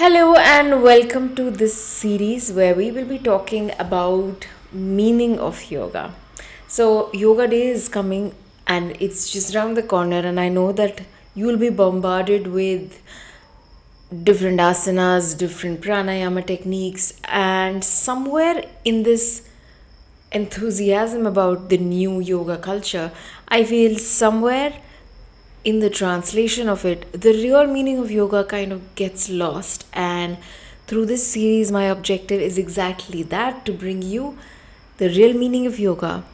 Hello and welcome to this series where we will be talking about meaning of yoga. So yoga day is coming and it's just around the corner, and I know that you will be bombarded with different asanas, different pranayama techniques, and somewhere in this enthusiasm about the new yoga culture, I feel somewhere in the translation of it, the real meaning of yoga kind of gets lost. And through this series, my objective is exactly that, to bring you the real meaning of yoga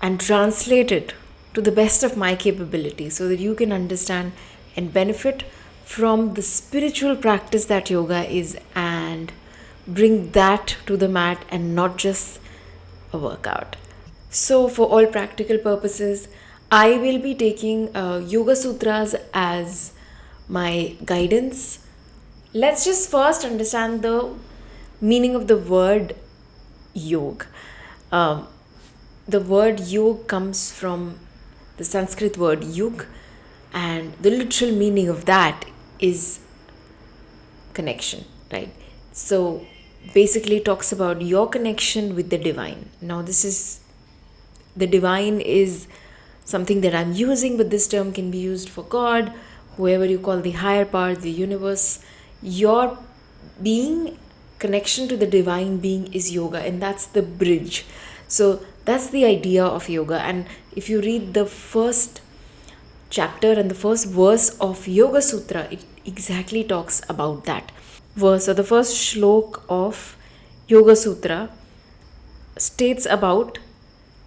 and translate it to the best of my capability so that you can understand and benefit from the spiritual practice that yoga is, and bring that to the mat and not just a workout. So, for all practical purposes, I will be taking Yoga Sutras as my guidance. Let's just first understand the meaning of the word yog. Um, the word yog comes from the Sanskrit word yug, and the literal meaning of that is connection, right? So basically, it talks about your connection with the divine. Now, the divine is something that I'm using, but this term can be used for God, whoever you call the higher power, the universe. Your being, connection to the divine being is yoga, and that's the bridge. So that's the idea of yoga. And if you read the first chapter and the first verse of Yoga Sutra, it exactly talks about that. Verse or the first shlok of Yoga Sutra states about,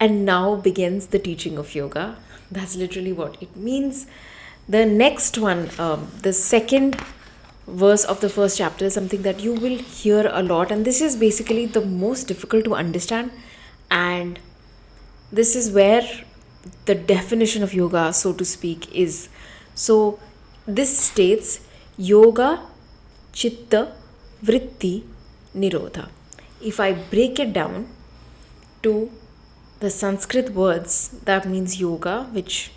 and now begins the teaching of yoga. That's literally what it means. The next one, the second verse of the first chapter, is something that you will hear a lot, and this is basically the most difficult to understand. And this is where the definition of yoga, so to speak, is. So, this states yoga, chitta, vritti, nirodha. If I break it down to the Sanskrit words, that means yoga, which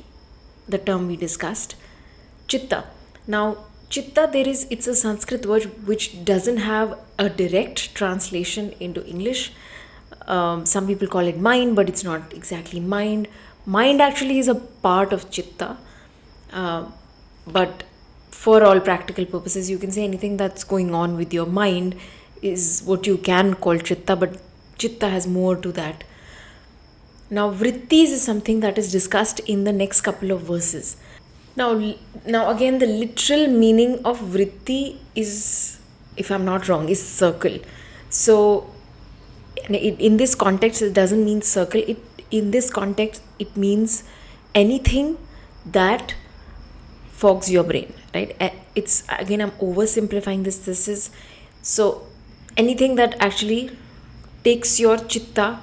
the term we discussed, chitta. Now, chitta, it's a Sanskrit word which doesn't have a direct translation into English. Some people call it mind, but it's not exactly mind. Mind actually is a part of chitta, but for all practical purposes, you can say anything that's going on with your mind is what you can call chitta, but chitta has more to that. Now, vrittis is something that is discussed in the next couple of verses. Now again, the literal meaning of vritti is, if I'm not wrong, is circle. So, in this context, it doesn't mean circle. In this context, it means anything that fogs your brain, right? It's, again, I'm oversimplifying this. This is so anything that actually takes your chitta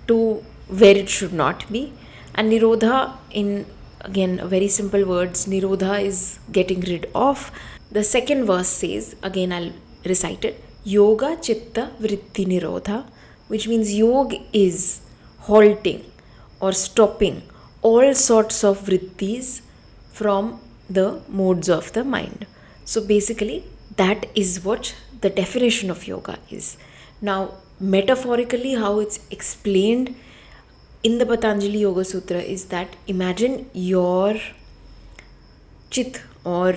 to where it should not be. And nirodha, in again very simple words, nirodha is getting rid of. The second verse says, again I'll recite it, yoga chitta vritti nirodha, which means yoga is halting or stopping all sorts of vrittis from the modes of the mind. So basically, that is what the definition of yoga is. Now, metaphorically, how it's explained in the Patanjali Yoga Sutra is that imagine your chit or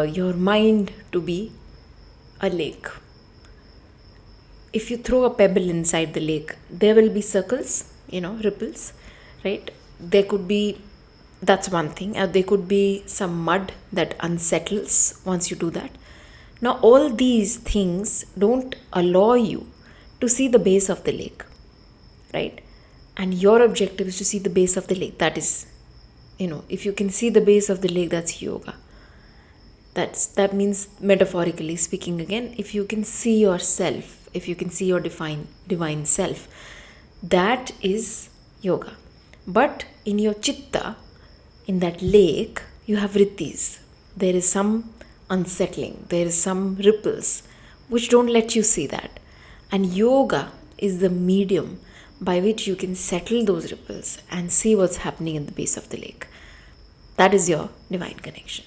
your mind to be a lake. If you throw a pebble inside the lake, there will be circles, ripples, right? There could be, that's one thing. There could be some mud that unsettles once you do that. Now, all these things don't allow you to see the base of the lake, right? And your objective is to see the base of the lake. That is, if you can see the base of the lake, that's yoga. That means, metaphorically speaking, again, if you can see yourself, if you can see your divine self, that is yoga. But in your chitta, in that lake, you have vrittis. There is some unsettling, there is some ripples which don't let you see that. And yoga is the medium by which you can settle those ripples and see what's happening in the base of the lake. That is your divine connection.